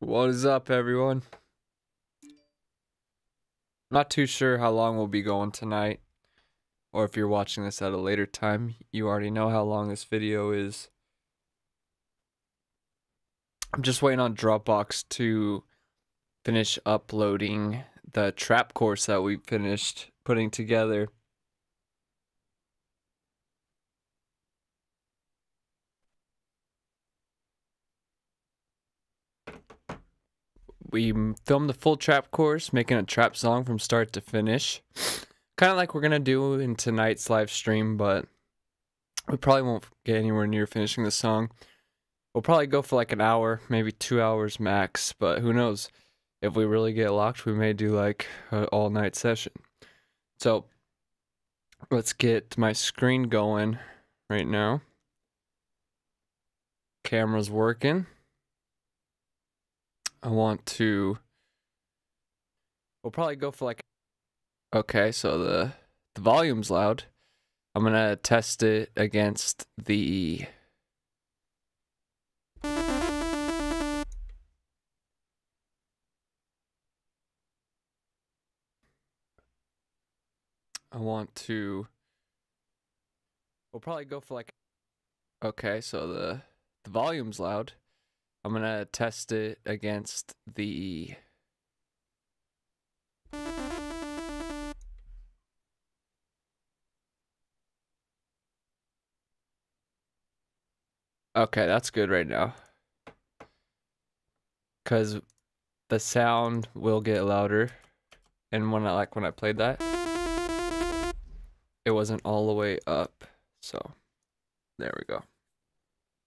What is up, everyone? Not too sure how long we'll be going tonight, or if you're watching this at a later time, you already know how long this video is. I'm just waiting on Dropbox to finish uploading the trap course that we finished putting together. We filmed the full trap course, making a trap song from start to finish. Kind of like we're going to do in tonight's live stream, but we probably won't get anywhere near finishing the song. We'll probably go for like an hour, maybe 2 hours max, but who knows? If we really get locked, we may do like an all-night session. So let's get my screen going right now. Camera's working. We'll probably go for like, okay, so the volume's loud. I'm gonna test it against the we'll probably go for like, okay, so the volume's loud. I'm gonna test it against the okay, that's good right now. Cause the sound will get louder. And when I played that, it wasn't all the way up. So there we go.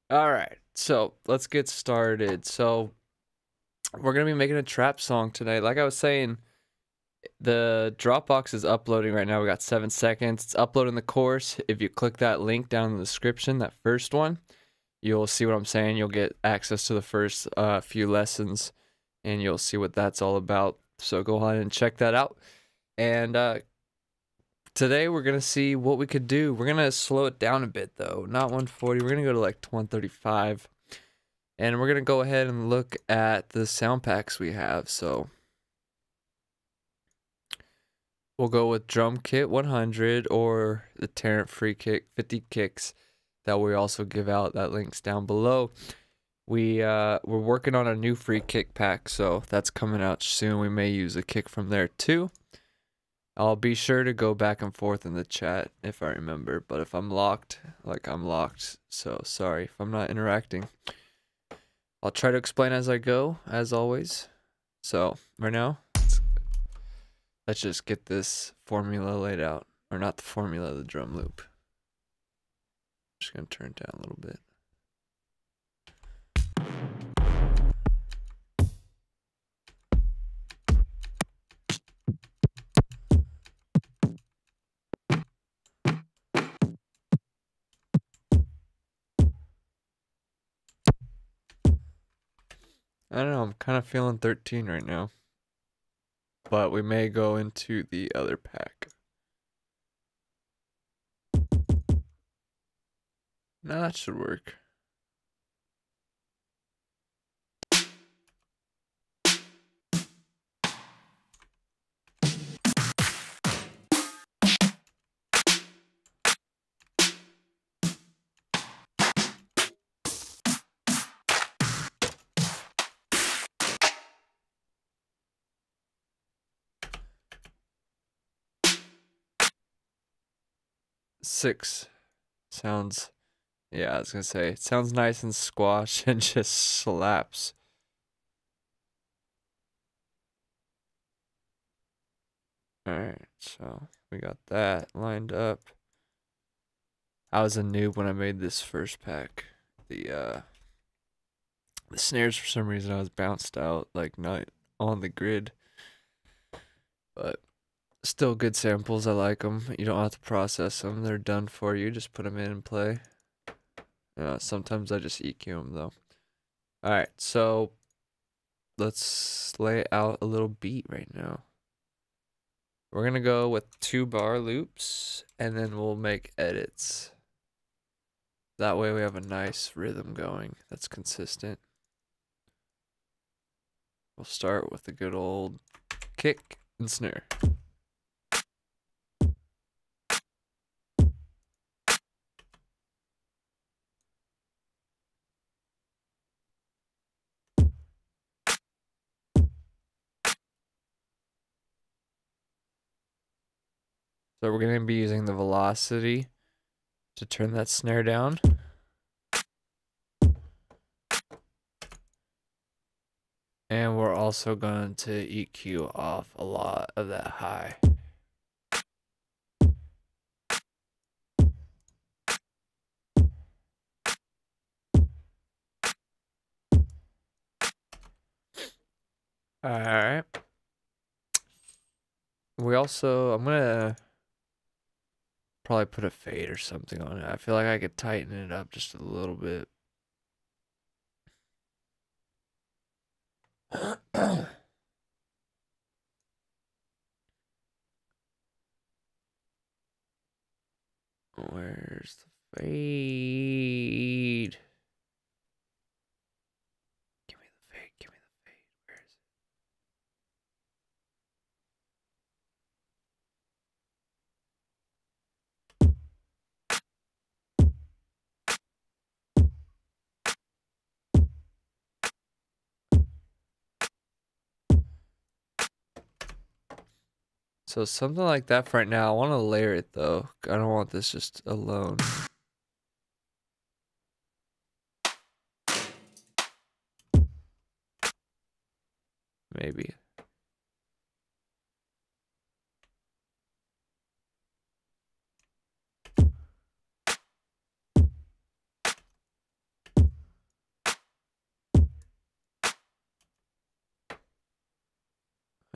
Alright, so let's get started. So we're gonna be making a trap song tonight. Like I was saying, the Dropbox is uploading right now. We got 7 seconds. It's uploading the course. If you click that link down in the description, that first one, you'll see what I'm saying. You'll get access to the first few lessons, and you'll see what that's all about. So go ahead and check that out. And today we're going to see what we could do. We're going to slow it down a bit, though. Not 140. We're going to go to like 135. And we're going to go ahead and look at the sound packs we have. So we'll go with Drum Kit 100 or the TARANT Free Kick 50 kicks that we also give out. That link's down below. We're working on a new free kick pack, so that's coming out soon. We may use a kick from there too. I'll be sure to go back and forth in the chat if I remember, but if I'm locked, I'm locked. So sorry if I'm not interacting. I'll try to explain as I go, as always. So right now, let's just get this formula laid out. Or not the formula, the drum loop. I'm just gonna turn it down a little bit. I don't know, I'm kind of feeling 13 right now. But we may go into the other pack. No, that should work. Six sounds, yeah, I was gonna say, it sounds nice and squash and just slaps. Alright, so we got that lined up. I was a noob when I made this first pack. The snares, for some reason, I was bounced out, like not on the grid. But still good samples, I like them. You don't have to process them, they're done for you. Just put them in and play. Sometimes I just EQ them though. Alright, so let's lay out a little beat right now. We're gonna go with 2-bar loops, and then we'll make edits. That way we have a nice rhythm going that's consistent. We'll start with the good old kick and snare. So we're going to be using the velocity to turn that snare down. And we're also going to EQ off a lot of that high. Alright. We also, I'm going to probably put a fade or something on it. I feel like I could tighten it up just a little bit. Where's the fade? Give me the fade, give me the fade. Where is it? So something like that for right now. I want to layer it though. I don't want this just alone. Maybe.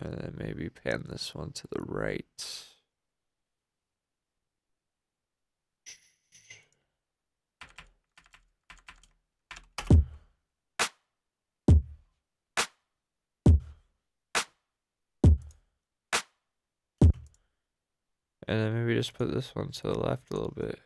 And then maybe pan this one to the right. And then maybe just put this one to the left a little bit.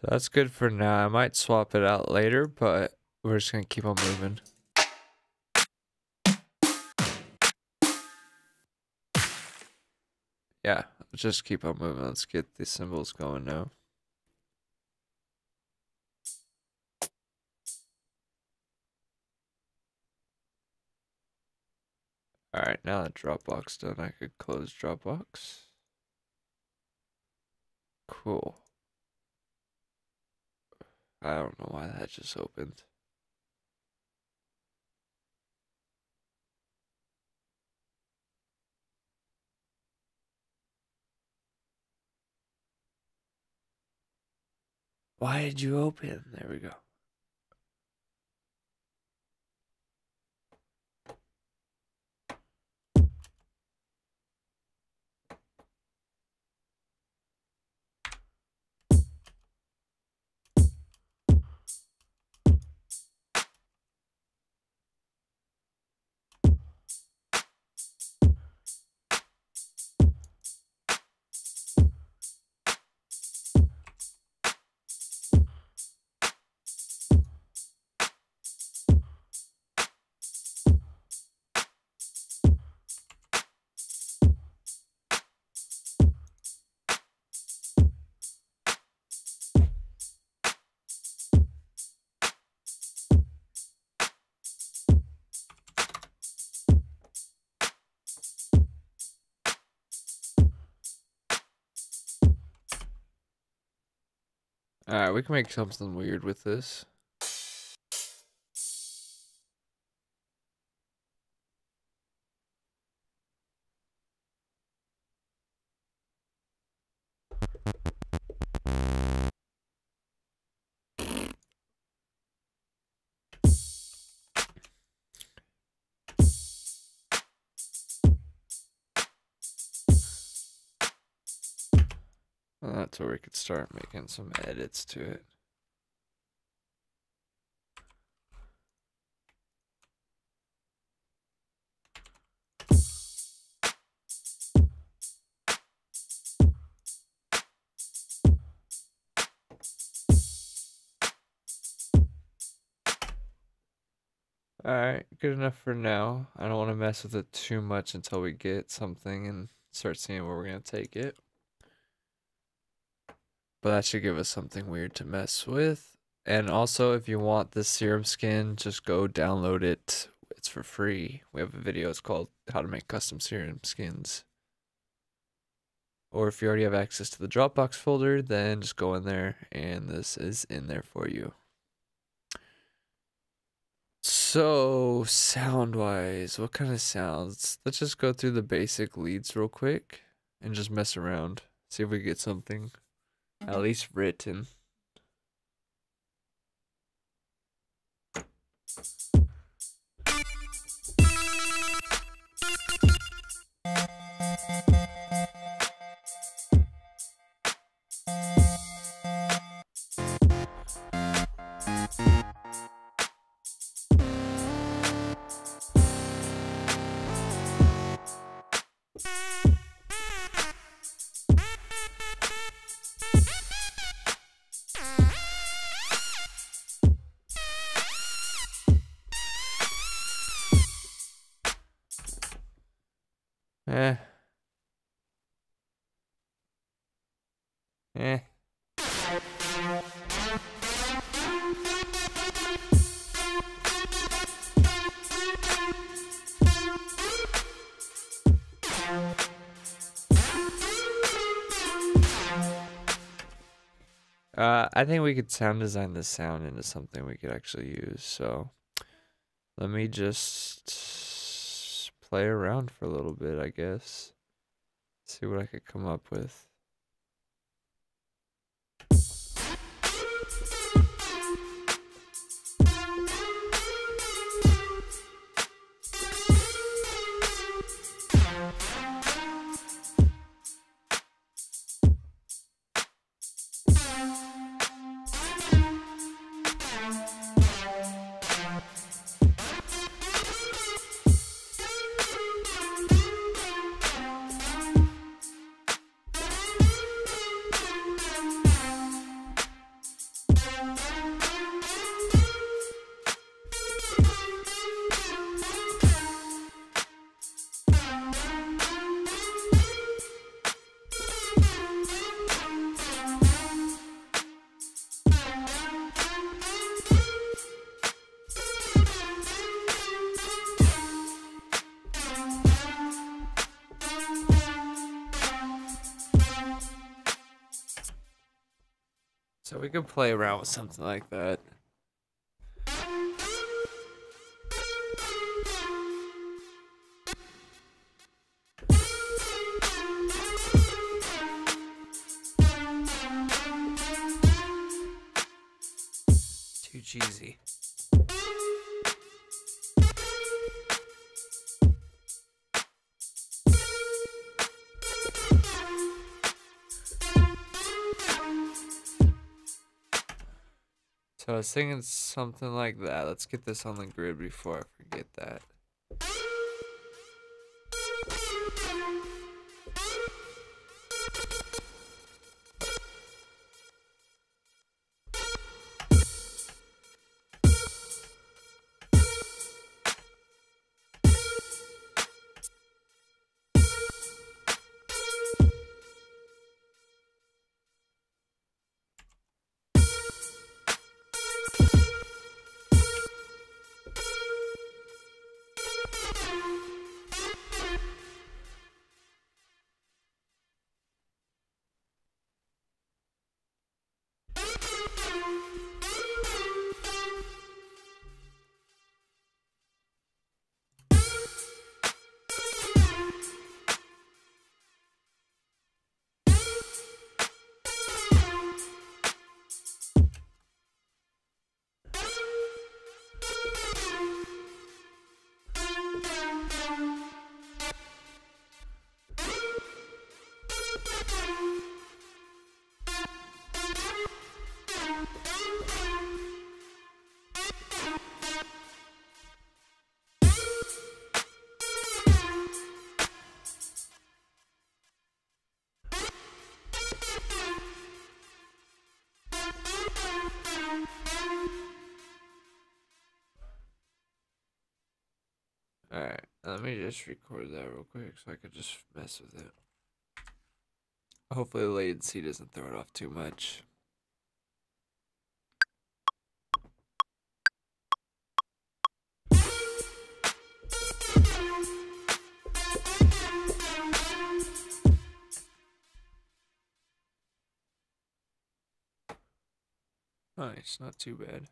So that's good for now. I might swap it out later, but we're just going to keep on moving. Yeah, just keep on moving. Let's get the cymbals going now. Alright, now that Dropbox done, I could close Dropbox. Cool. I don't know why that just opened. Why did you open? There we go. Alright, we can make something weird with this. Well, that's where we could start making some edits to it. Alright, good enough for now. I don't want to mess with it too much until we get something and start seeing where we're going to take it. But that should give us something weird to mess with. And also, if you want the Serum skin, just go download it. It's for free. We have a video, it's called How to Make Custom Serum Skins. Or if you already have access to the Dropbox folder, then just go in there and this is in there for you. So, sound-wise, what kind of sounds? Let's just go through the basic leads real quick and just mess around. See if we get something at least written. Eh. Eh. I think we could sound design this sound into something we could actually use. So let me just play around for a little bit, I guess. See what I could come up with. So we could play around with something like that. Too cheesy. So I was thinking something like that. Let's get this on the grid before I forget that. Alright, let me just record that real quick so I could just mess with it. Hopefully the latency doesn't throw it off too much. Nice, not too bad.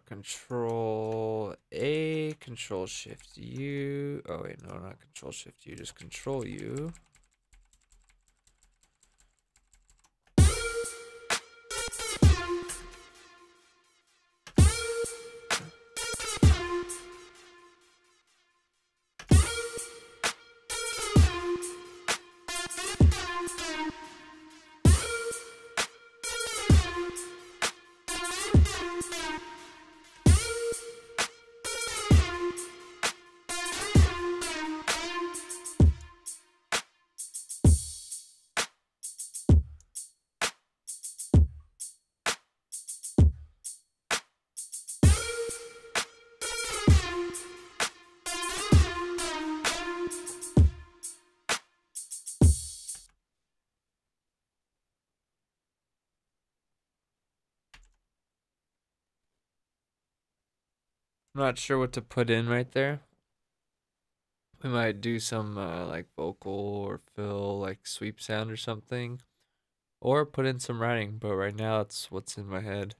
Control A, Control Shift U. Oh wait, no, not Control Shift U, just Control U. I'm not sure what to put in right there. We might do some like vocal or fill like sweep sound or something. Or put in some writing, but right now it's what's in my head.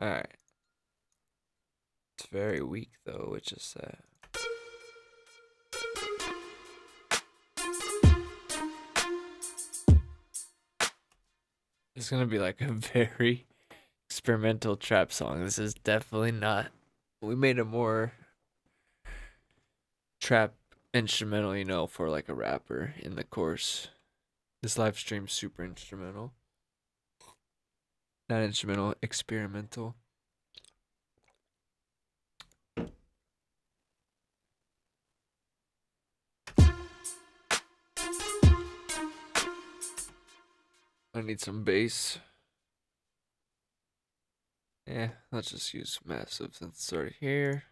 Alright. It's very weak though, which is sad. It's gonna be like a very experimental trap song. This is definitely not. We made a more trap instrumental, you know, for like a rapper in the course. This live stream's super instrumental. Not instrumental, experimental. I need some bass. Yeah, let's just use massive since it's already here.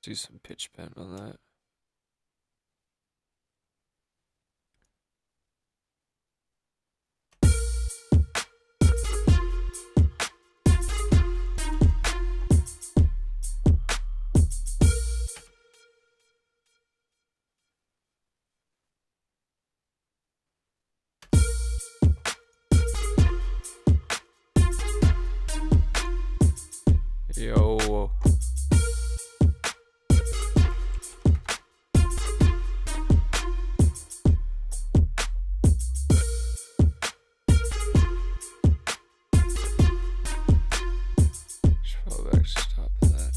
do some pitch bend on that. Yo. Should probably actually stop that.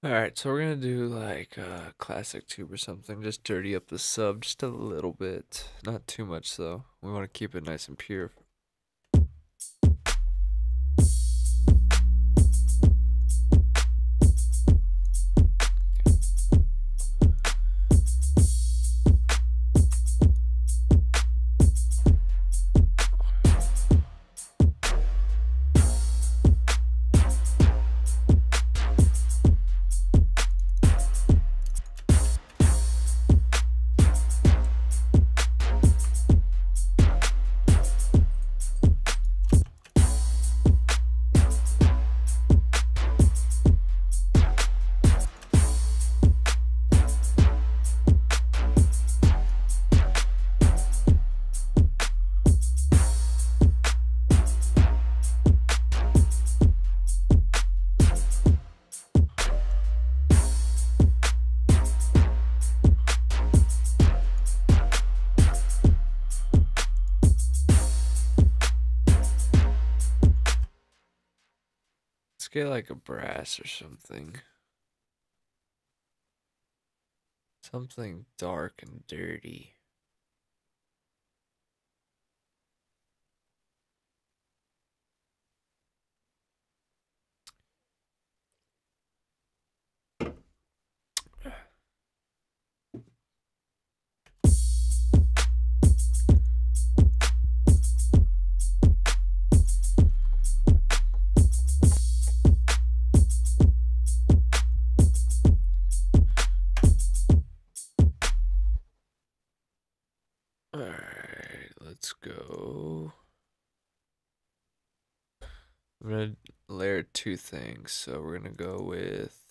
Alright, so we're gonna do like a classic tube or something, just dirty up the sub just a little bit. Not too much though. We want to keep it nice and pure. Let's get like a brass or something. Something dark and dirty. two things. So we're gonna go with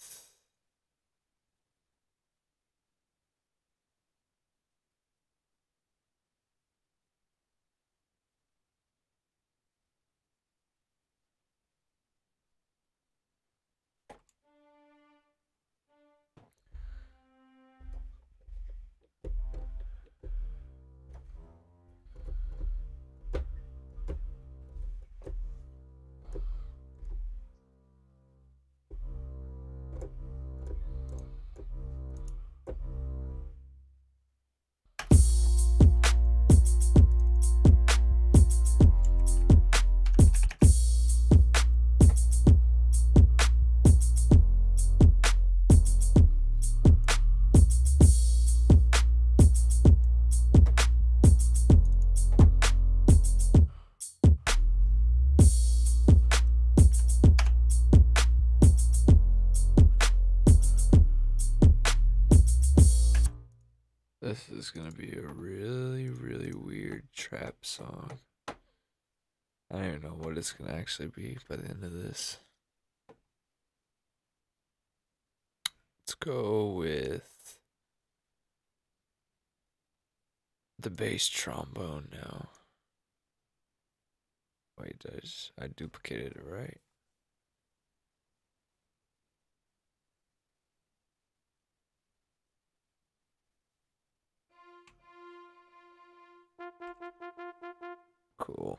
this is gonna be a really, really weird trap song. I don't even know what it's gonna actually be by the end of this. Let's go with the bass trombone now. Wait, I duplicated it, right? Cool.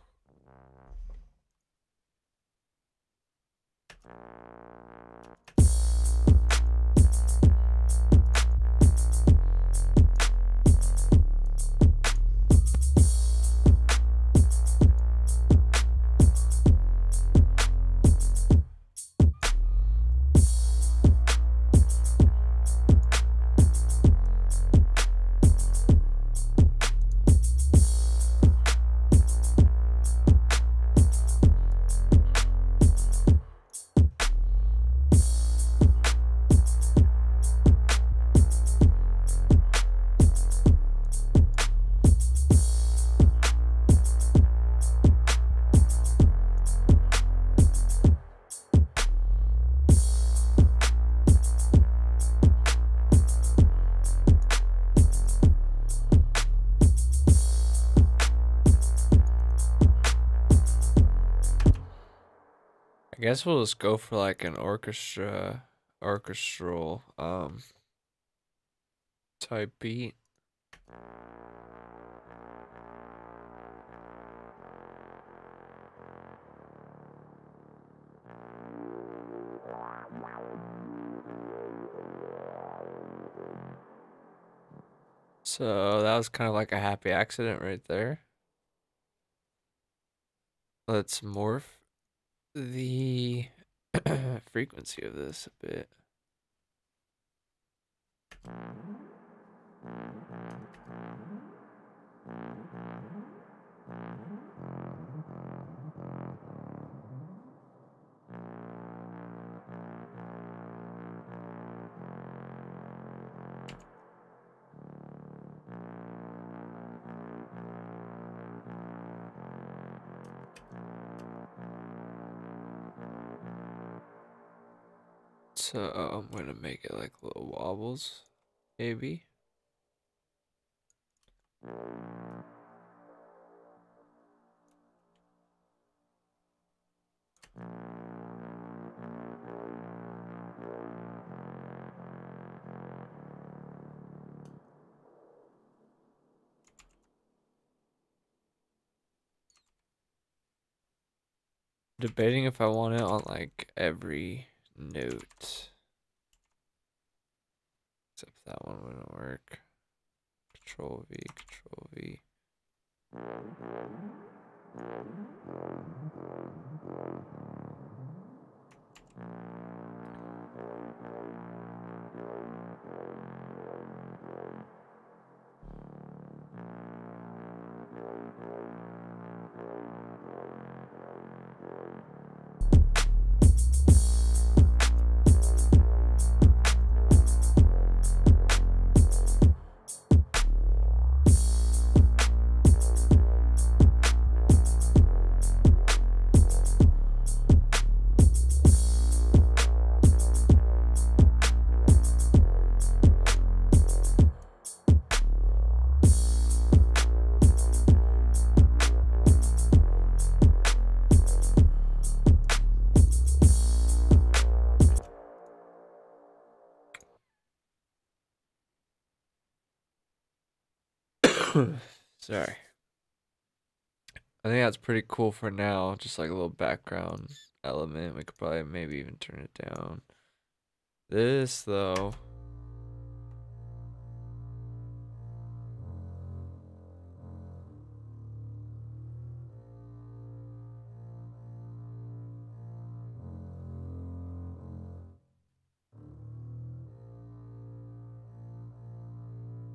I guess we'll just go for like an orchestral type beat. So that was kind of like a happy accident right there. Let's morph the frequency of this a bit. So I'm gonna make it like little wobbles, maybe. Debating if I want it on like every note. Except that one wouldn't work. Control V, Control V. Sorry. I think that's pretty cool for now. Just like a little background element. We could probably maybe even turn it down. This though.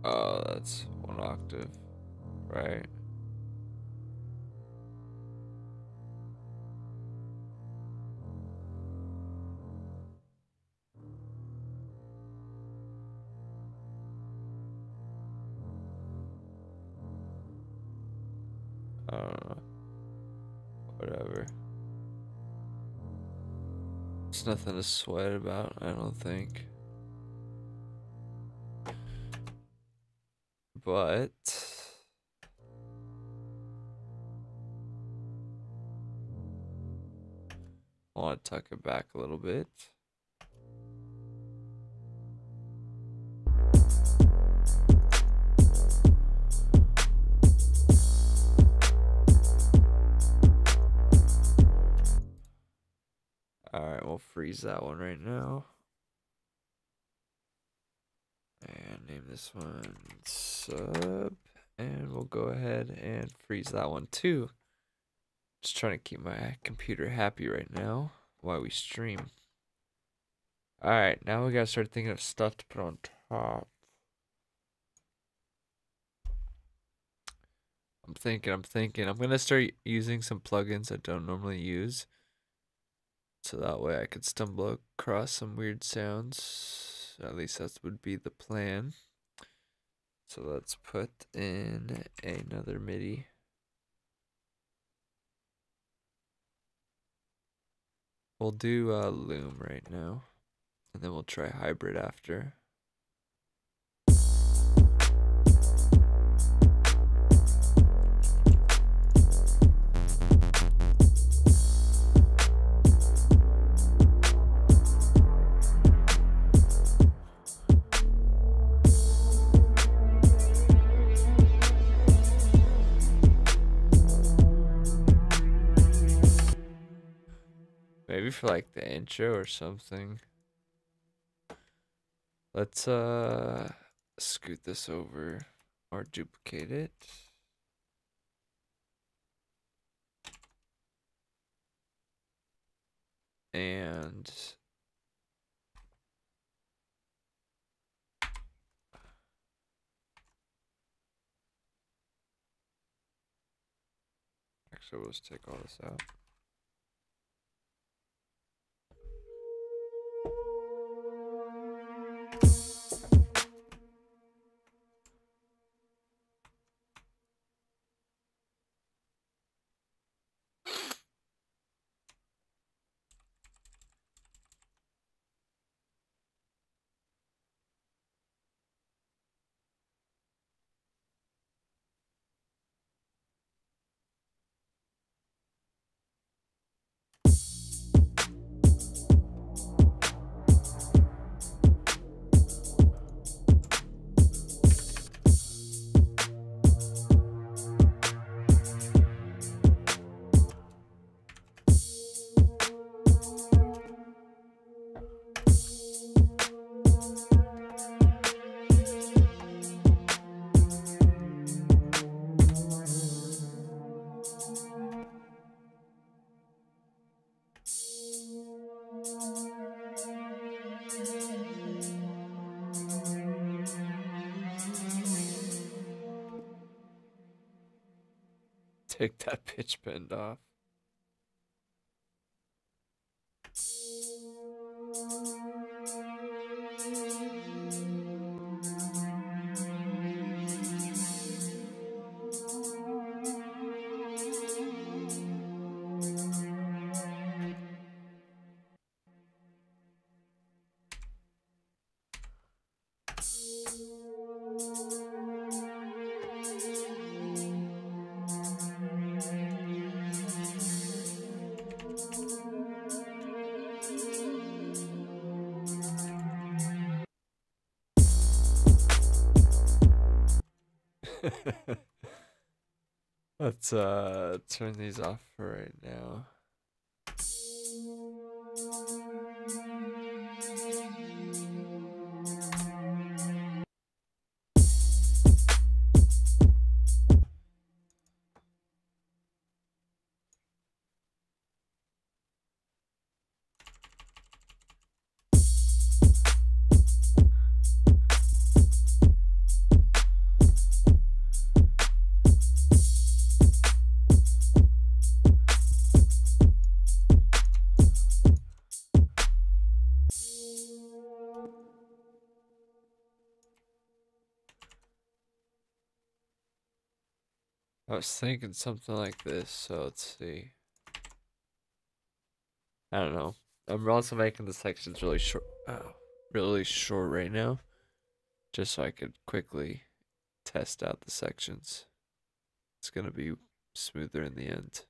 Oh, that's 1 octave, right? I don't know. Whatever. It's nothing to sweat about, I don't think. But I want to tuck it back a little bit. Alright, we'll freeze that one right now. And name this one sub. And we'll go ahead and freeze that one too. Just trying to keep my computer happy right now while we stream. Alright, now we gotta start thinking of stuff to put on top. I'm thinking. I'm gonna start using some plugins I don't normally use. So that way I could stumble across some weird sounds. At least that would be the plan. So let's put in another MIDI. We'll do Loom right now. And then we'll try hybrid after. Maybe for like the intro or something. Let's scoot this over or duplicate it. And actually let's take all this out. Take that pitch bend off. Let's turn these off for right now. I was thinking something like this, so let's see. I don't know. I'm also making the sections really short right now, just so I could quickly test out the sections. It's gonna be smoother in the end.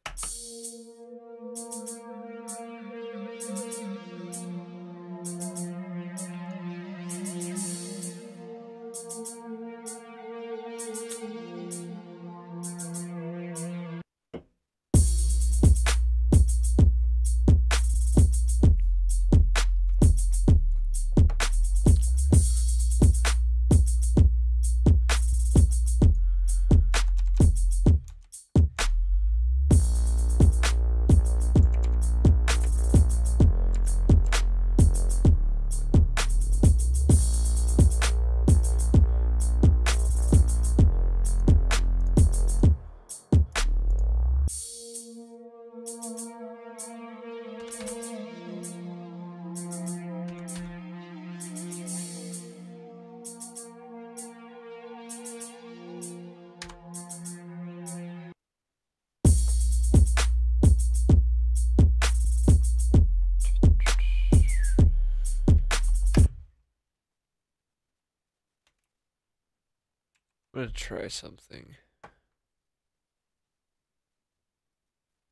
I'm gonna try something.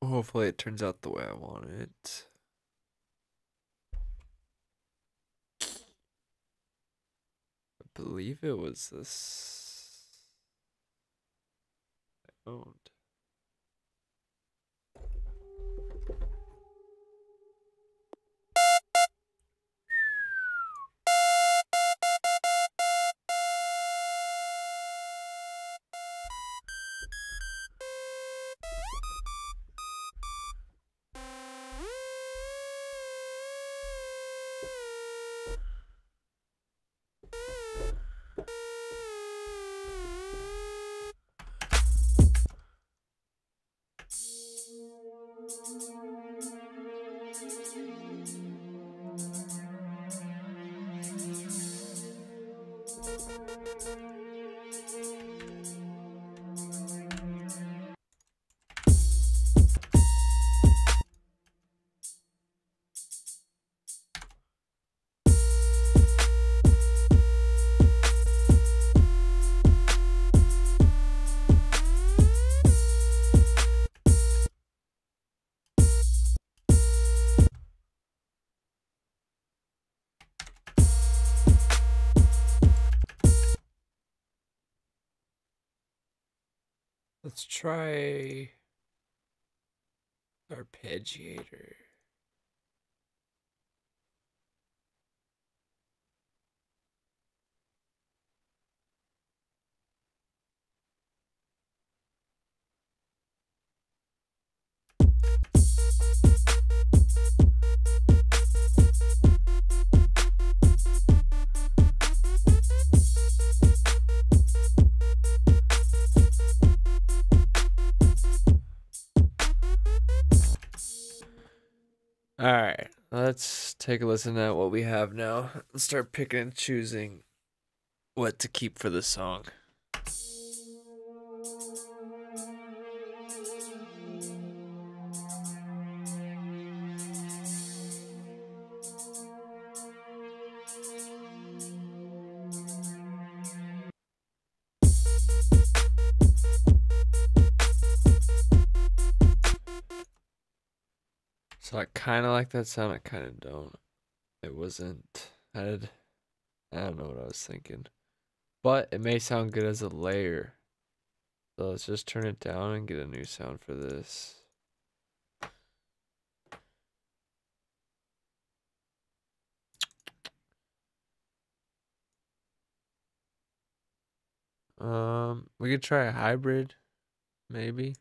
Hopefully it turns out the way I want it. I believe it was this I owned. Let's try arpeggiator. Alright, let's take a listen at what we have now and start picking and choosing what to keep for the song. So I kind of like that sound, I kind of don't. It wasn't, I don't know what I was thinking. But it may sound good as a layer. So let's just turn it down and get a new sound for this. We could try a hybrid, maybe.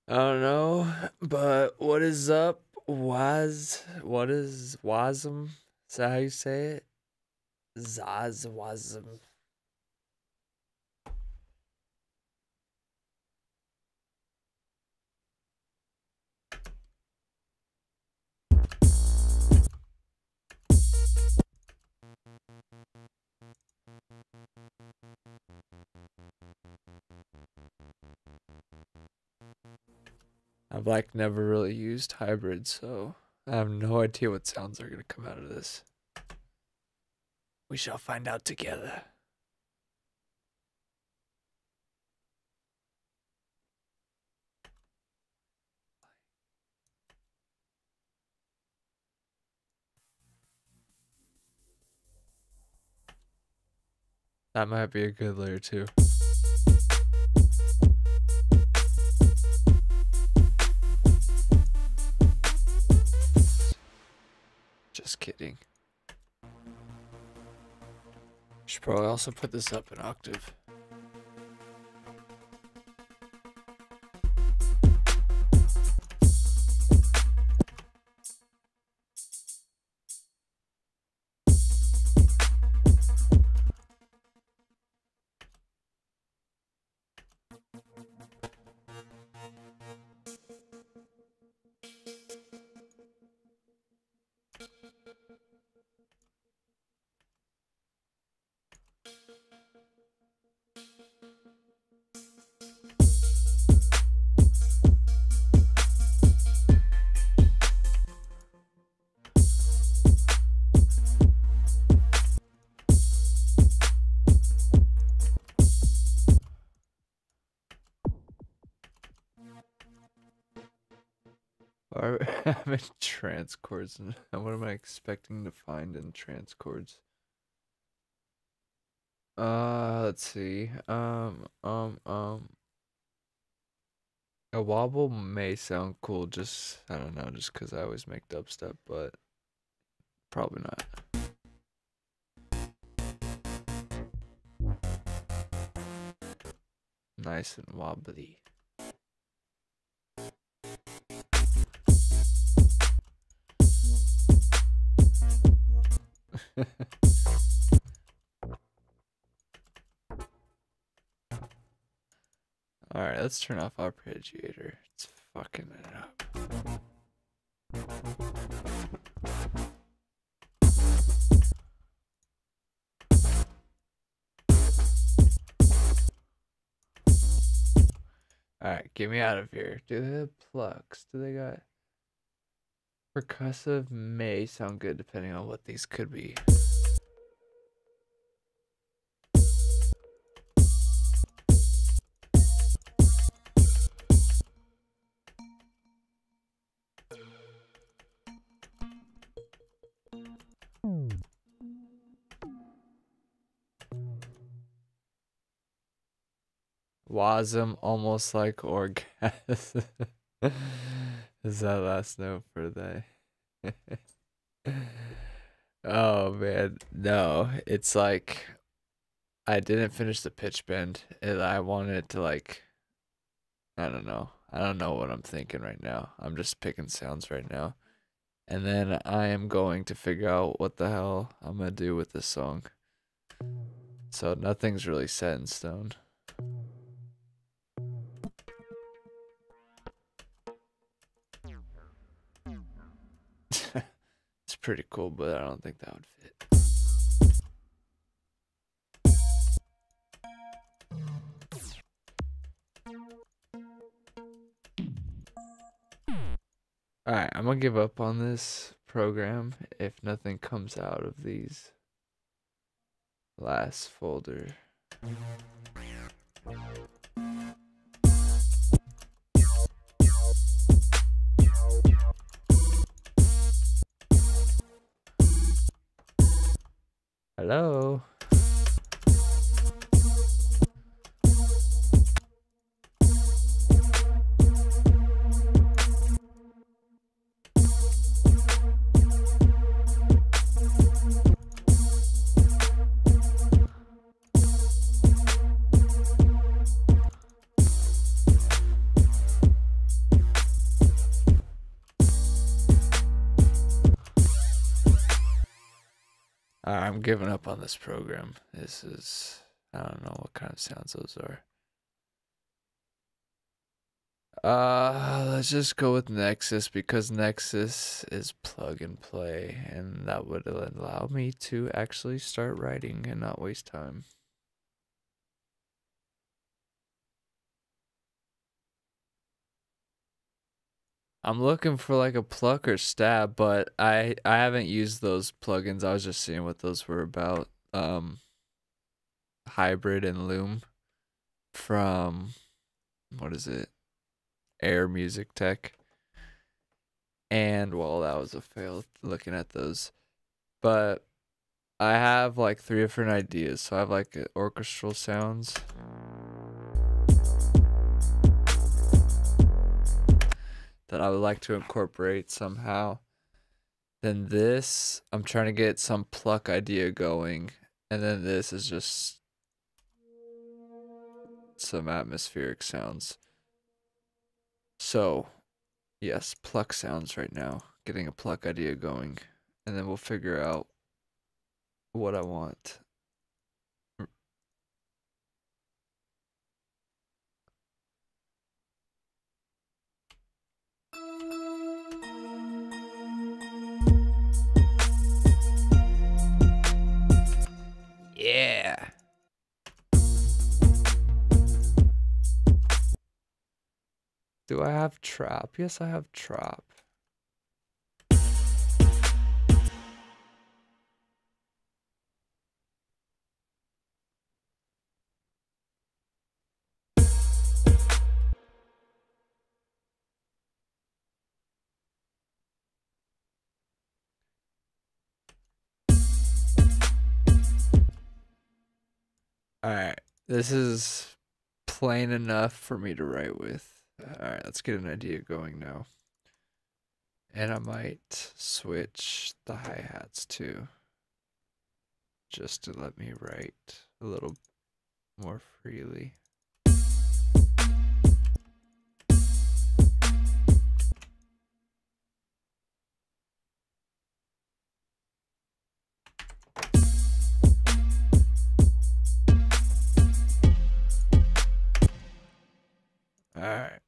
I don't know, but what is up? What is Wasm? Is that how you say it? Wasm. I've like never really used hybrid, so I have no idea what sounds are gonna come out of this. We shall find out together. That might be a good layer too. Just kidding. Should probably also put this up an octave. I'm in trance chords, and what am I expecting to find in trance chords? Let's see. A wobble may sound cool, just I don't know, just because I always make dubstep, but probably not. Nice and wobbly. Alright, let's turn off arpeggiator. It's fucking it up. Alright, get me out of here. Do they have plucks? Do they got... Percussive may sound good depending on what these could be. Wasm, almost like orgasm. Is that last note for they? Oh man, no. It's like I didn't finish the pitch bend and I wanted it to like I don't know. I don't know what I'm thinking right now. I'm just picking sounds right now. And then I am going to figure out what the hell I'm gonna do with this song. So nothing's really set in stone. It's pretty cool, but I don't think that would fit. Alright, I'm gonna give up on this program if nothing comes out of these last folder. Hello? I'm giving up on this program. I don't know what kind of sounds those are. Let's just go with Nexus because Nexus is plug and play, and that would allow me to actually start writing and not waste time. I'm looking for like a pluck or stab, but I haven't used those plugins. I was just seeing what those were about. Hybrid and Loom from what is it? Air Music Tech. And well, that was a fail looking at those. But I have like 3 different ideas. So I have like orchestral sounds. That I would like to incorporate somehow. Then this, I'm trying to get some pluck idea going. And then this is just some atmospheric sounds. So, yes, pluck sounds right now. Getting a pluck idea going. And then we'll figure out what I want. Yeah. Do I have trap? Yes, I have trap. Alright, this is plain enough for me to write with. Alright, let's get an idea going now. And I might switch the hi-hats too. Just to let me write a little more freely. Alright.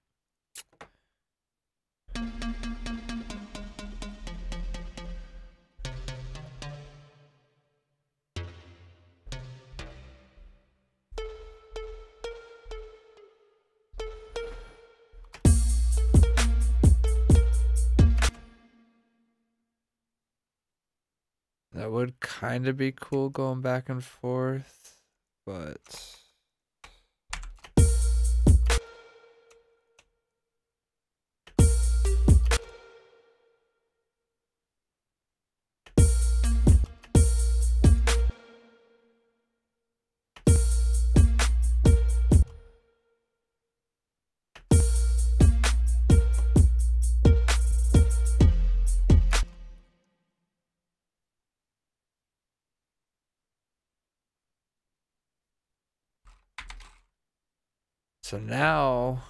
That would kind of be cool going back and forth, but so now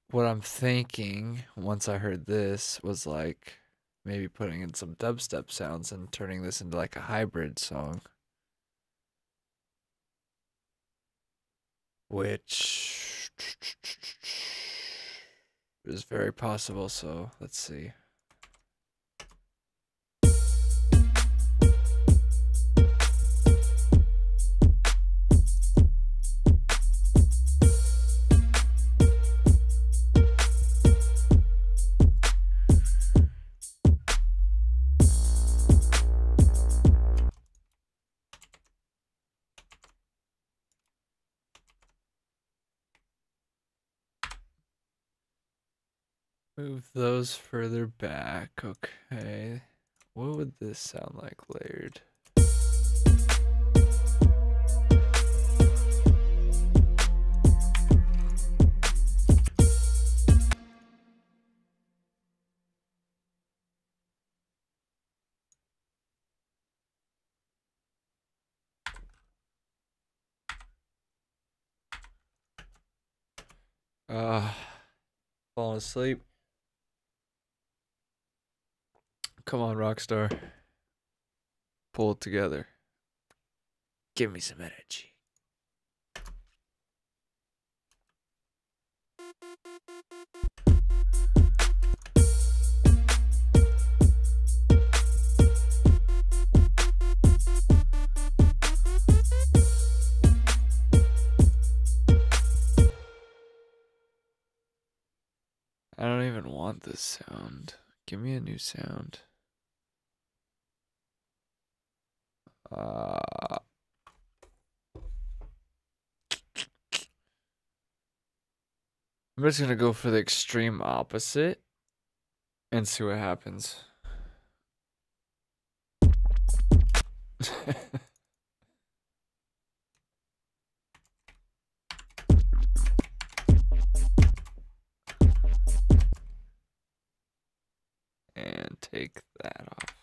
what I'm thinking once I heard this was like maybe putting in some dubstep sounds and turning this into like a hybrid song. Which is very possible, so let's see. Move those further back. Okay. What would this sound like layered? Falling asleep. Come on, Rockstar. Pull it together. Give me some energy. I don't even want this sound. Give me a new sound. I'm just gonna go for the extreme opposite and see what happens. And take that off.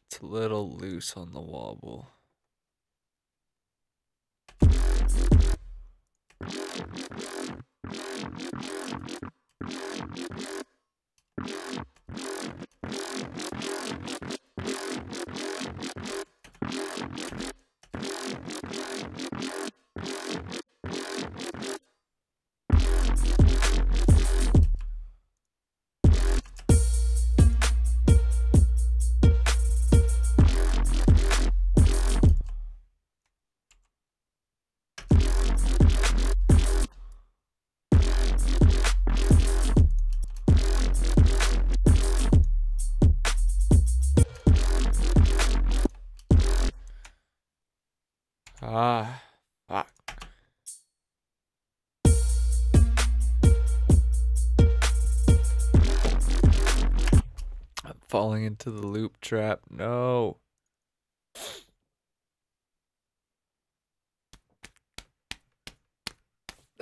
It's a little loose on the wobble. Ah, fuck. I'm falling into the loop trap. No.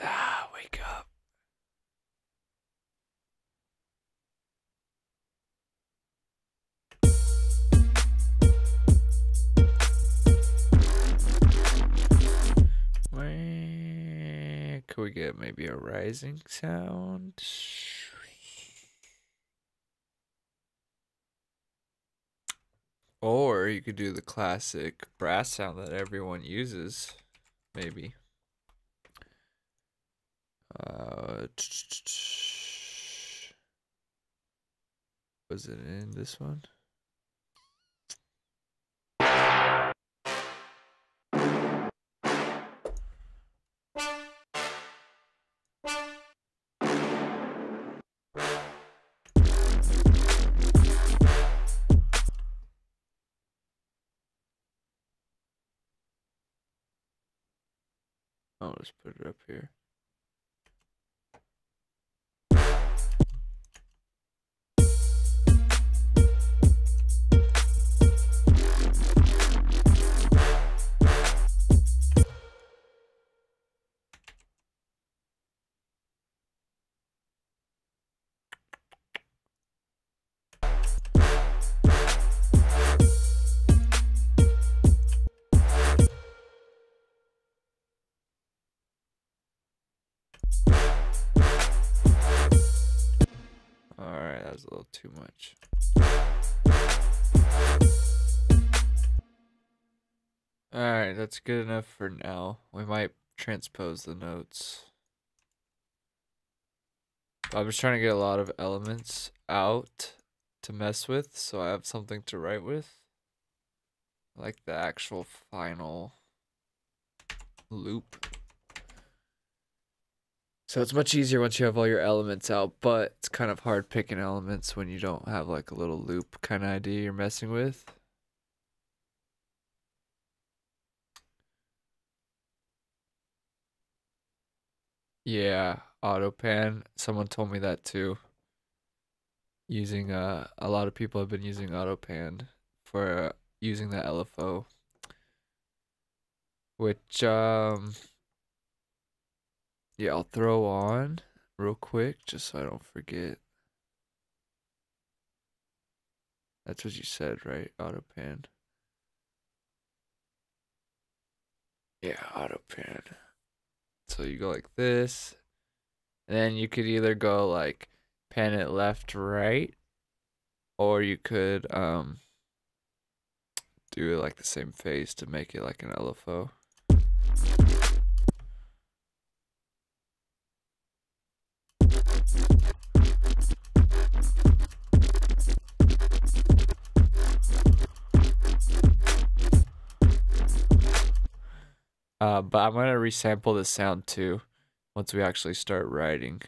Ah, wake up. Could we get maybe a rising sound? Or you could do the classic brass sound that everyone uses, maybe. Was it in this one? I'll just put it up here. Alright, that was a little too much. Alright, that's good enough for now. We might transpose the notes. I'm just trying to get a lot of elements out to mess with, so I have something to write with. Like the actual final loop. So it's much easier once you have all your elements out, but it's kind of hard picking elements when you don't have like a little loop kind of idea you're messing with. Yeah, auto pan. Someone told me that too. Using a lot of people have been using auto pan for using the LFO. which yeah, I'll throw on real quick just so I don't forget. That's what you said, right? Auto pan. Yeah, auto pan. So you go like this, and then you could either go like pan it left, right, or you could do it like the same phase to make it like an LFO. But I'm gonna resample the sound too once we actually start writing.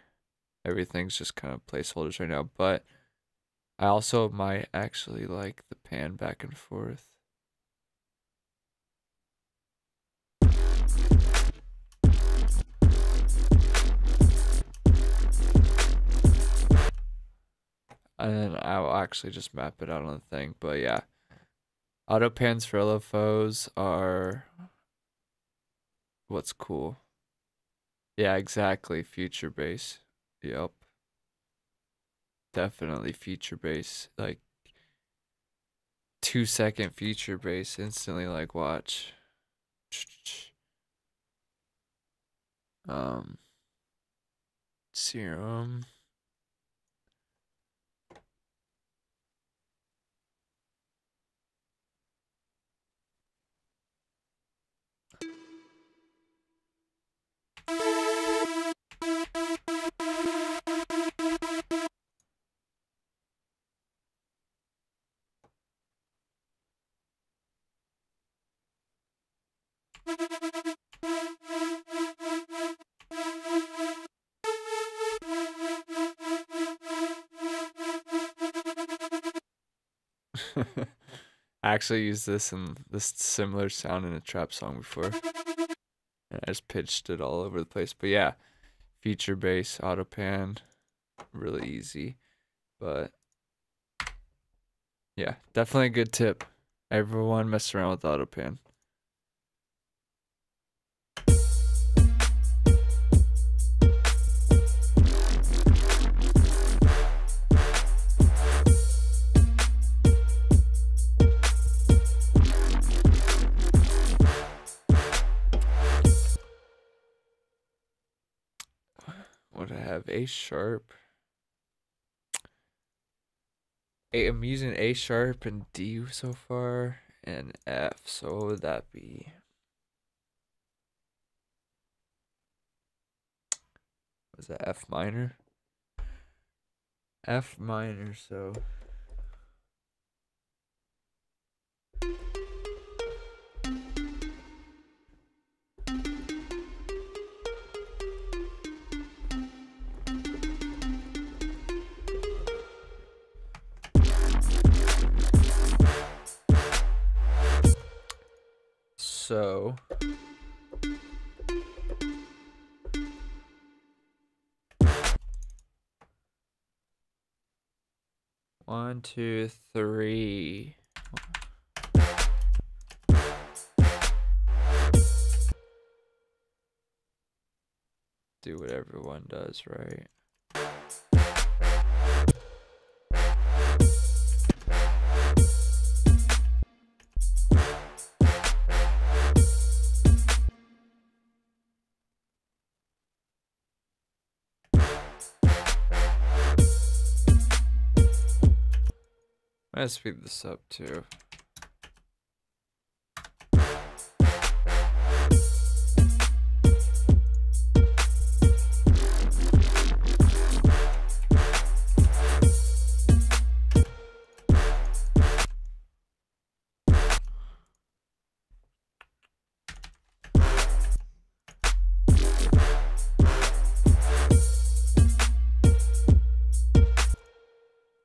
Everything's just kind of placeholders right now, but I also might actually like the pan back and forth. And then I'll actually just map it out on the thing. But yeah, auto pans for LFOs are what's cool. Yeah, exactly. Future bass. Yep. Definitely feature bass. Like 2-second feature bass instantly, like watch. Serum. I actually used this similar sound in a trap song before. And I just pitched it all over the place. But yeah, feature bass, auto pan, really easy. But yeah, definitely a good tip. Everyone mess around with auto pan. What do I have? A sharp. I'm using A sharp and D so far, and F. So what would that be? Was that F minor? F minor, so. So. One, two, three. Do what everyone does, right? I'm gonna speed this up too.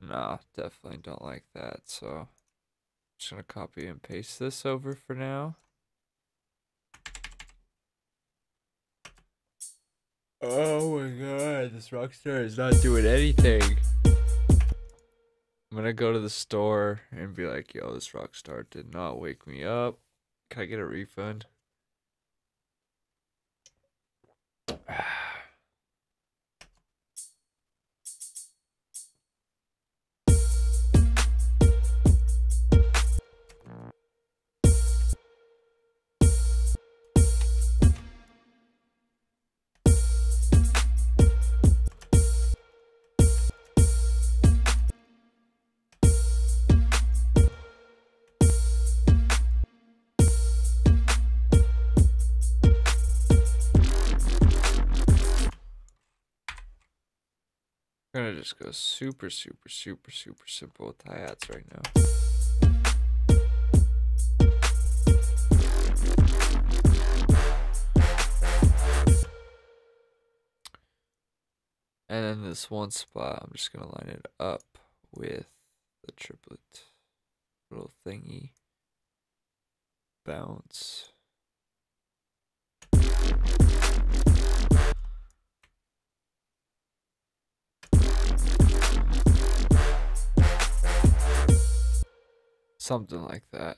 Nah, definitely don't like that. So I'm just gonna copy and paste this over for now. Oh my god, this Rockstar is not doing anything. I'm gonna go to the store and be like, yo, this Rockstar did not wake me up. Can I get a refund? I'm gonna just go super simple with hi-hats right now. And then this one spot, I'm just gonna line it up with the triplet little thingy. Bounce. Something like that.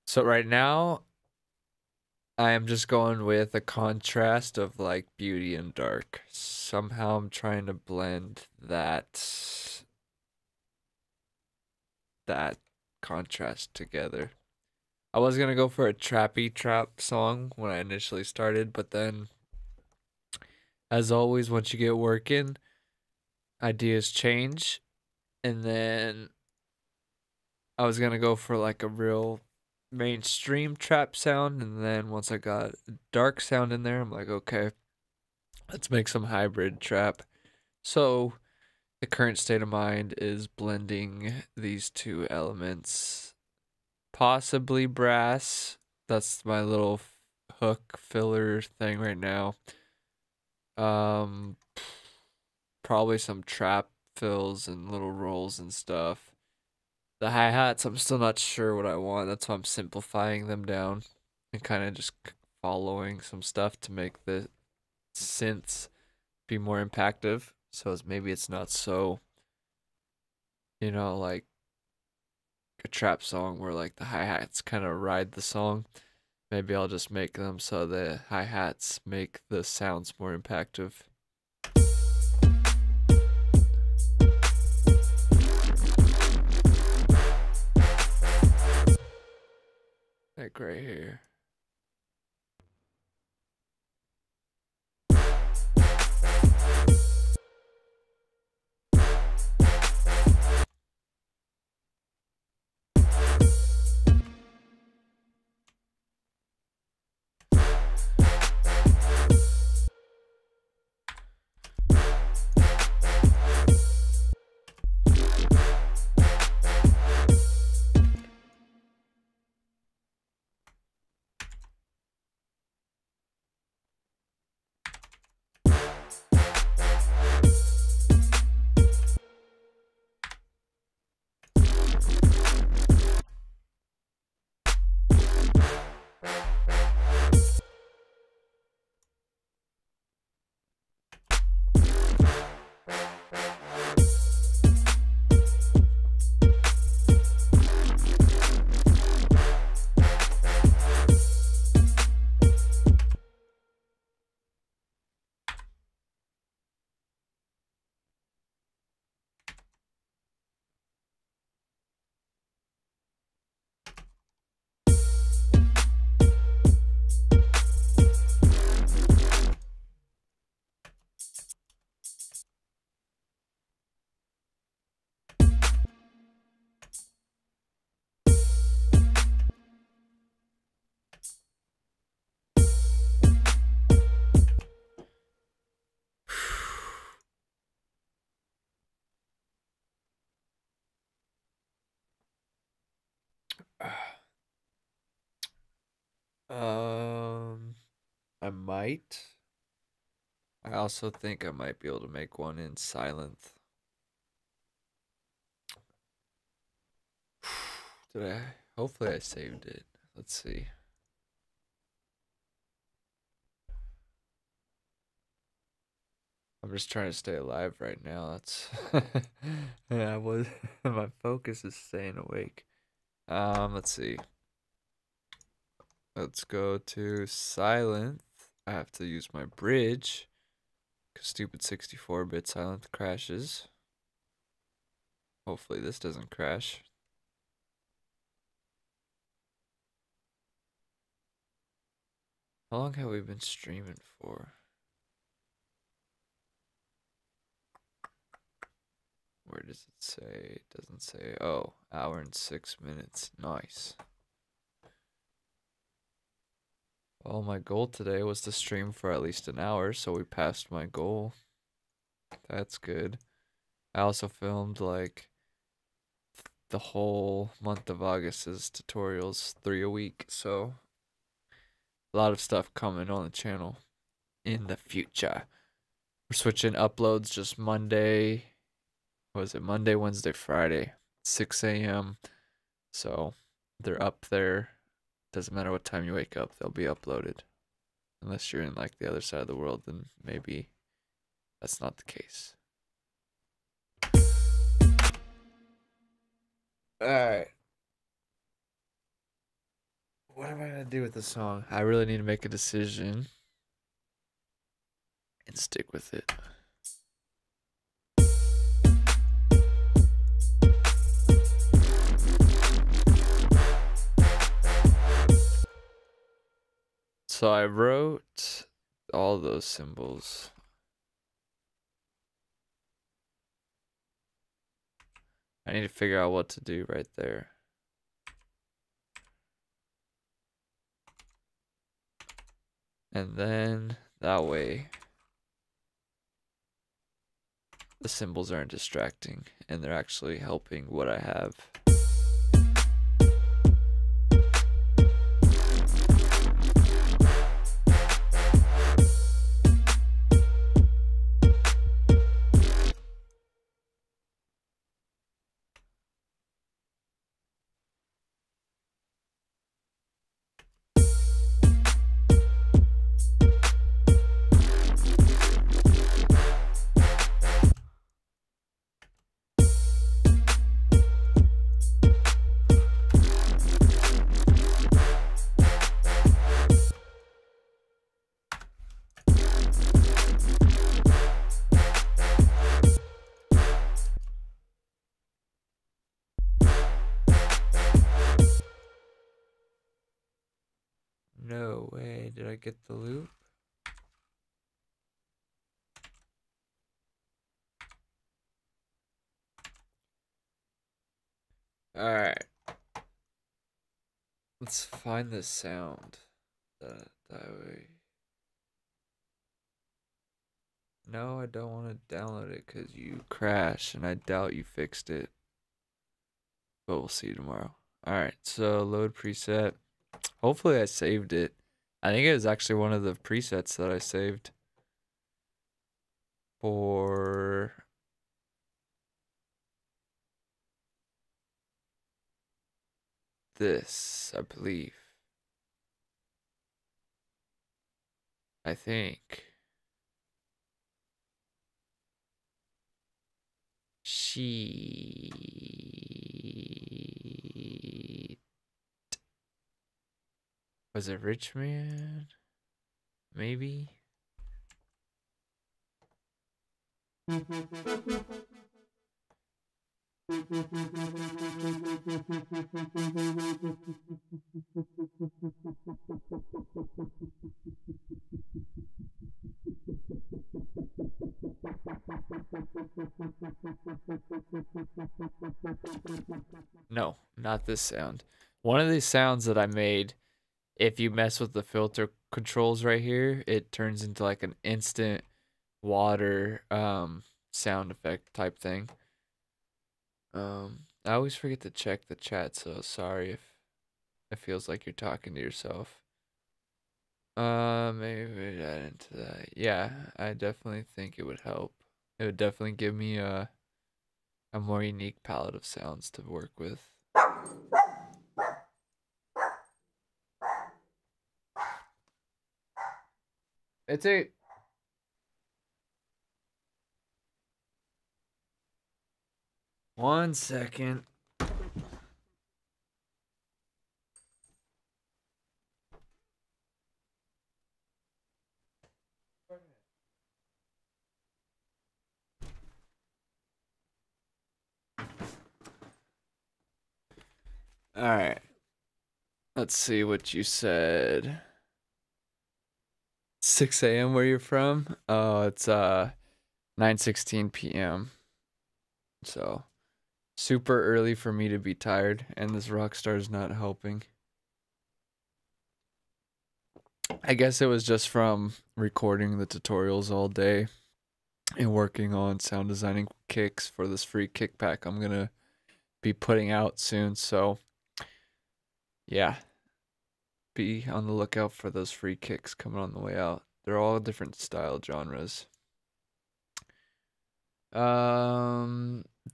So right now, I am just going with a contrast of like beauty and dark. Somehow I'm trying to blend that contrast together. I was gonna go for a trappy trap song when I initially started, but then, as always, once you get working, ideas change, and then I was gonna go for like a real mainstream trap sound, and then once I got a dark sound in there, I'm like, okay, let's make some hybrid trap. So the current state of mind is blending these two elements, possibly brass. That's my little hook filler thing right now. Um, probably some trap fills and little rolls and stuff. The hi-hats, I'm still not sure what I want. That's why I'm simplifying them down and kind of just following some stuff to make the synths be more impactful. So maybe it's not so, like a trap song where like the hi-hats kind of ride the song. Maybe I'll just make them so the hi-hats make the sounds more impactful. Like right here. I might. I also think I might be able to make one in silent. Did I? Hopefully I saved it. Let's see. I'm just trying to stay alive right now. That's yeah, my focus is staying awake. Let's see. Let's go to silent. I have to use my bridge because stupid 64-bit silent crashes. Hopefully this doesn't crash. How long have we been streaming for? Where does it say? It doesn't say. Oh, hour and 6 minutes. Nice. Well, my goal today was to stream for at least an hour, so we passed my goal. That's good. I also filmed like the whole month of August's tutorials, 3 a week, so a lot of stuff coming on the channel in the future. We're switching uploads just Monday. What was it? Monday, Wednesday, Friday, 6 a.m. So they're up there. Doesn't matter what time you wake up, they'll be uploaded. Unless you're in like the other side of the world, then maybe that's not the case. Alright. What am I gonna do with the song? I really need to make a decision and stick with it. So I wrote all those symbols. I need to figure out what to do right there. And then that way the symbols aren't distracting and they're actually helping what I have. No way, did I get the loop? Alright. Let's find this sound. That way. No, I don't want to download it because you crashed and I doubt you fixed it. But we'll see tomorrow. Alright, so load preset. Hopefully I saved it. I think it was actually one of the presets that I saved for this, I believe. I think. She was it Rich Man? Maybe. No, not this sound. One of these sounds that I made, if you mess with the filter controls right here, it turns into like an instant water sound effect type thing. I always forget to check the chat, so sorry if it feels like you're talking to yourself. Maybe add into that. Yeah, I definitely think it would help. It would definitely give me a more unique palette of sounds to work with. It's a. One second. All right. Let's see what you said. 6 a.m. where you're from? Oh, it's 9:16 p.m. So super early for me to be tired, and this rock star's not helping. I guess it was just from recording the tutorials all day and working on sound designing kicks for this free kick pack I'm gonna be putting out soon. So yeah, be on the lookout for those free kicks coming on the way out. They're all different style genres.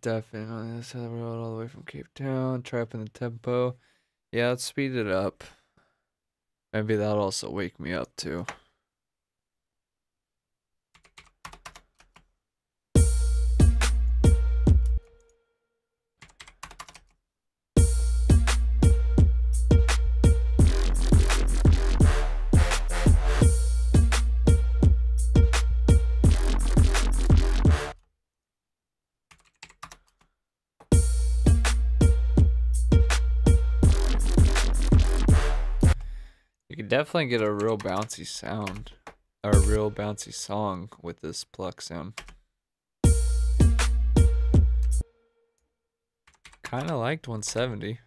Definitely. Let's have the road all the way from Cape Town. Try up in the tempo. Yeah, let's speed it up. Maybe that'll also wake me up too. You can definitely get a real bouncy sound, or a real bouncy song with this pluck sound. Kind of liked 170.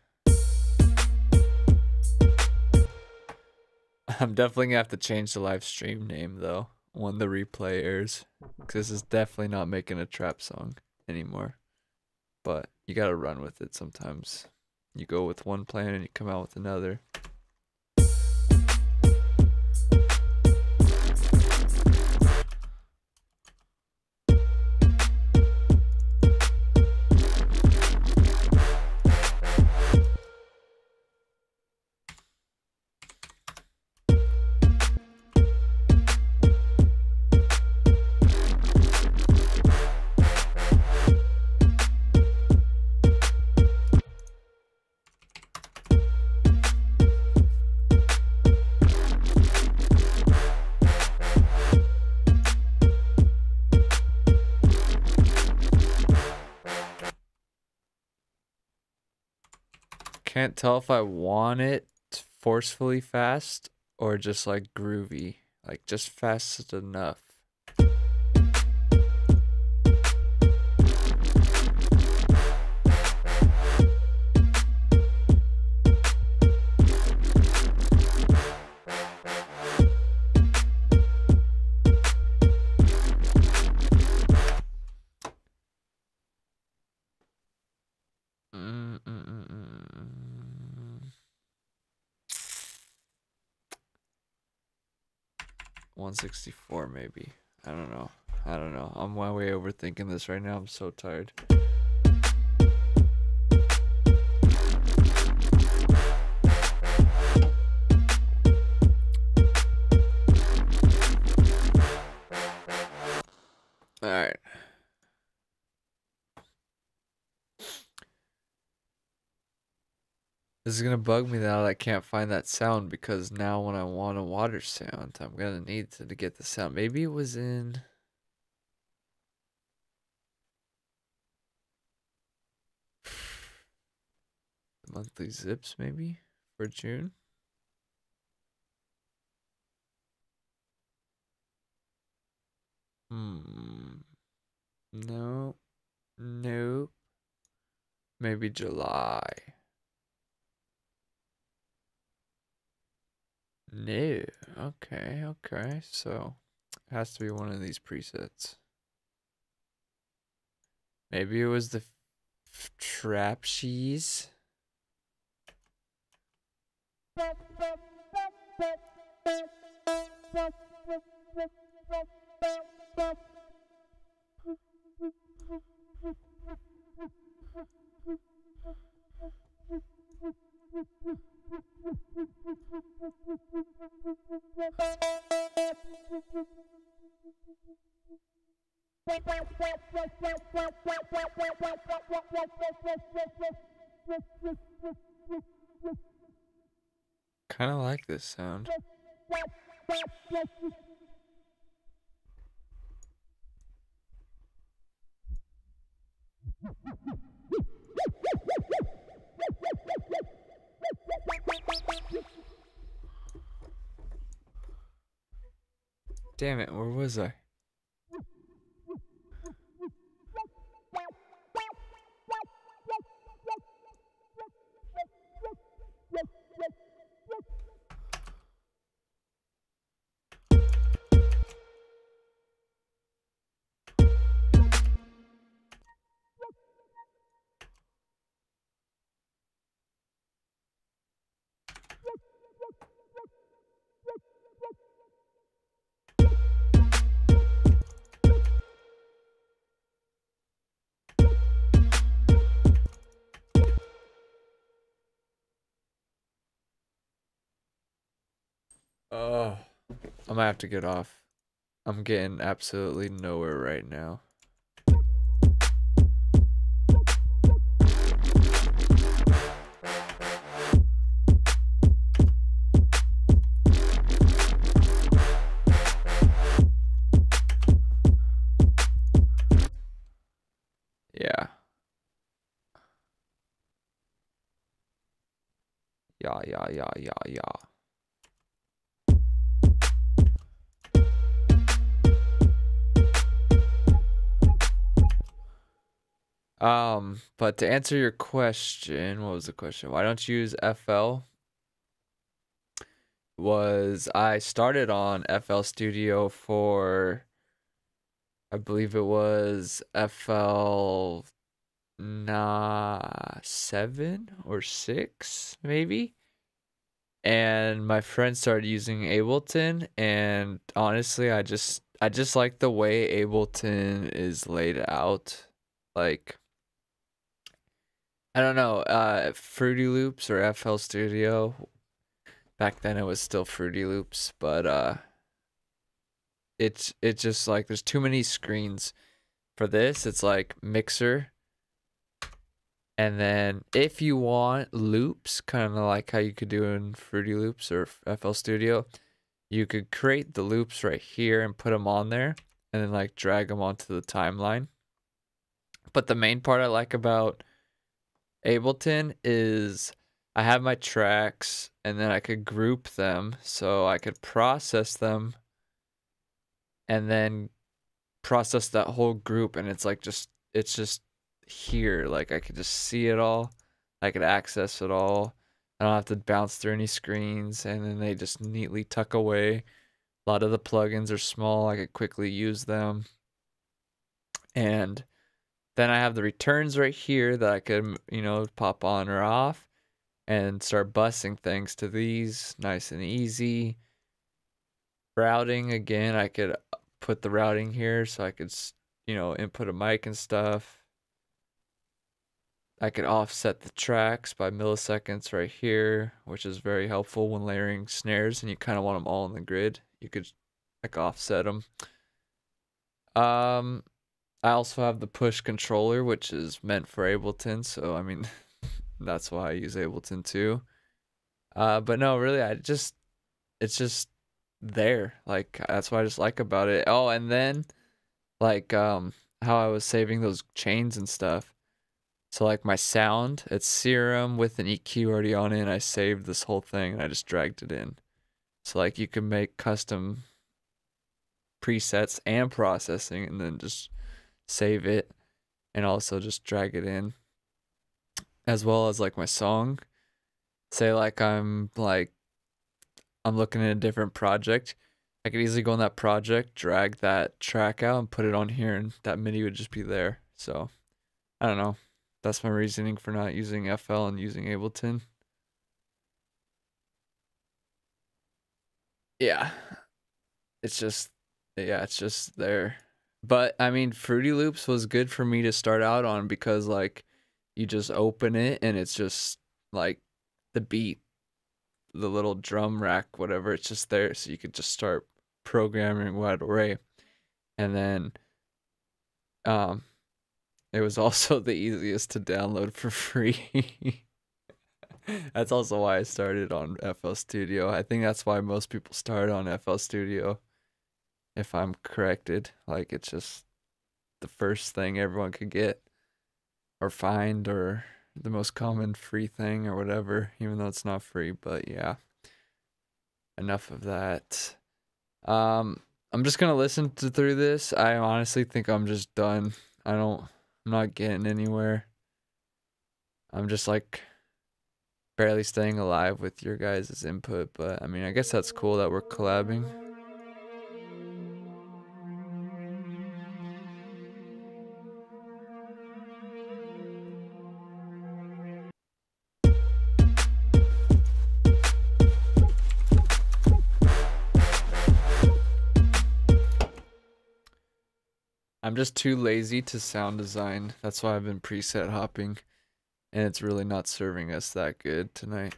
I'm definitely gonna have to change the live stream name though when the replay airs, because this is definitely not making a trap song anymore. But you gotta run with it sometimes. You go with one plan and you come out with another. Can't tell if I want it forcefully fast or just like groovy, like just fast enough. Mm, mm, mm, mm. 164 maybe. I don't know. I don't know. I'm way overthinking this right now. I'm so tired. All right. This is gonna bug me that I can't find that sound, because now when I want a water sound, I'm gonna need to get the sound. Maybe it was in the monthly zips, maybe for June. No, no. Maybe July. No. Okay, okay. So it has to be one of these presets. Maybe it was the trap cheese. Kind of like this sound. Damn it, where was I? Oh, I might have to get off. I'm getting absolutely nowhere right now. Yeah. Yeah. But to answer your question, what was the question? Why don't you use FL? I started on FL Studio for, I believe it was FL 7 or 6, maybe. And my friend started using Ableton, and honestly, I just like the way Ableton is laid out. Like, I don't know, Fruity Loops or FL Studio. Back then it was still Fruity Loops, but it's just like there's too many screens for this. It's like mixer, and then if you want loops, kind of like how you could do in Fruity Loops or FL Studio, you could create the loops right here and put them on there, and then like drag them onto the timeline. But the main part I like about Ableton is I have my tracks, and then I could group them, so I could process them and then process that whole group, and it's just here. Like I could just see it all. I could access it all. I don't have to bounce through any screens, and then they just neatly tuck away. A lot of the plugins are small. I could quickly use them. And then I have the returns right here that I could, pop on or off and start busing things to these nice and easy. Routing, again, I could put the routing here so I could, input a mic and stuff. I could offset the tracks by milliseconds right here, which is very helpful when layering snares and you kind of want them all in the grid. You could like offset them. I also have the push controller, which is meant for Ableton, so I mean, that's why I use Ableton too. But no, really, it's just there. Like that's what I just like about it. Oh, and then like how I was saving those chains and stuff. So like my sound, it's Serum with an EQ already on it, and I saved this whole thing and I just dragged it in. So like you can make custom presets and processing and then just save it and also just drag it in. As well as like my song. Say like I'm looking at a different project. I could easily go on that project, drag that track out and put it on here, and that MIDI would just be there. So I don't know. That's my reasoning for not using FL and using Ableton. Yeah. It's just there. But I mean, Fruity Loops was good for me to start out on because like you just open it and it's just like the beat, the little drum rack, whatever, it's just there, so you could just start programming wide array. And then it was also the easiest to download for free. That's also why I started on FL Studio. I think that's why most people start on FL Studio, if I'm corrected. Like, it's just the first thing everyone could get or find, or the most common free thing or whatever, even though it's not free. But yeah, enough of that. I'm just gonna through this. I honestly think I'm just done. I'm not getting anywhere. I'm just like barely staying alive with your guys' input, but I mean, I guess that's cool that we're collabing. I'm just too lazy to sound design. That's why I've been preset hopping, and it's really not serving us that good tonight.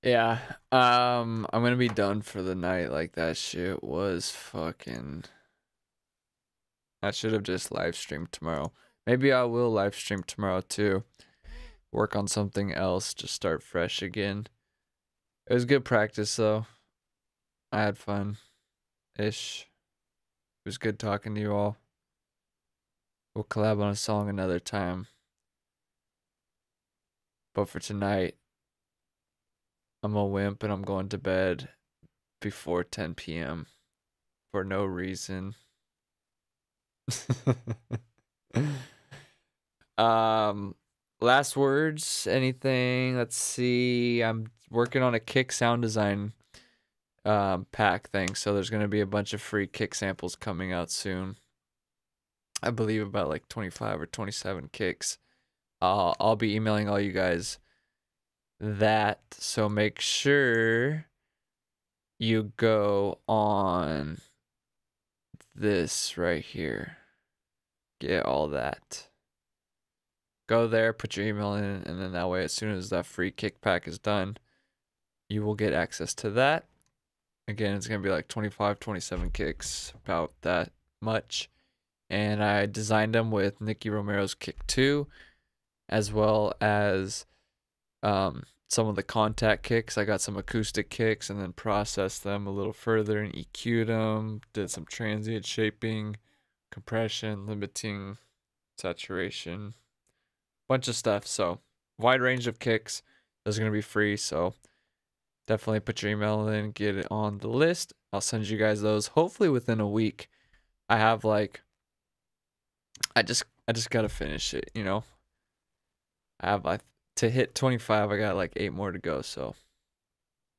Yeah, I'm gonna be done for the night. Like, that shit was fucking... I should have just live streamed tomorrow. Maybe I will live stream tomorrow too. Work on something else, just start fresh again. It was good practice though. I had fun-ish. It was good talking to you all. We'll collab on a song another time. But for tonight, I'm a wimp and I'm going to bed before 10 p.m. for no reason. Last words, anything? Let's see. I'm working on a kick sound design pack thing, so there's going to be a bunch of free kick samples coming out soon. I believe about like 25 or 27 kicks. I'll be emailing all you guys that, so make sure you go on this right here. Get all that. Go there, put your email in, and then that way, as soon as that free kick pack is done, you will get access to that. Again, it's going to be like 25, 27 kicks, about that much. And I designed them with Nicky Romero's Kick 2, as well as some of the contact kicks. I got some acoustic kicks and then processed them a little further and EQ'd them. Did some transient shaping, compression, limiting, saturation, bunch of stuff. So wide range of kicks. Those are going to be free, so definitely put your email in, get it on the list. I'll send you guys those hopefully within a week. I have like, I just got to finish it, you know. I have to hit 25, I got like 8 more to go, so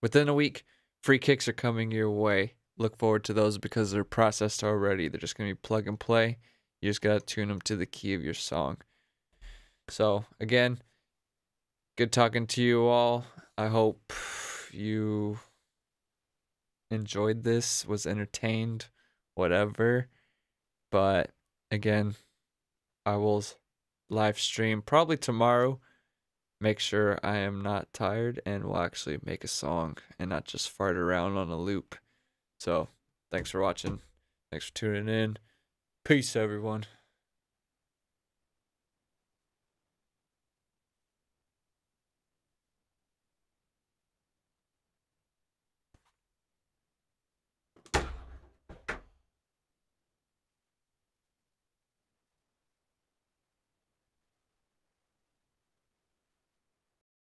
within a week, free kicks are coming your way. Look forward to those because they're processed already. They're just going to be plug and play. You just got to tune them to the key of your song. So, again, good talking to you all. I hope you enjoyed this, was entertained, whatever. But, again, I will live stream probably tomorrow. Make sure I am not tired and will actually make a song and not just fart around on a loop. So, thanks for watching. Thanks for tuning in. Peace, everyone.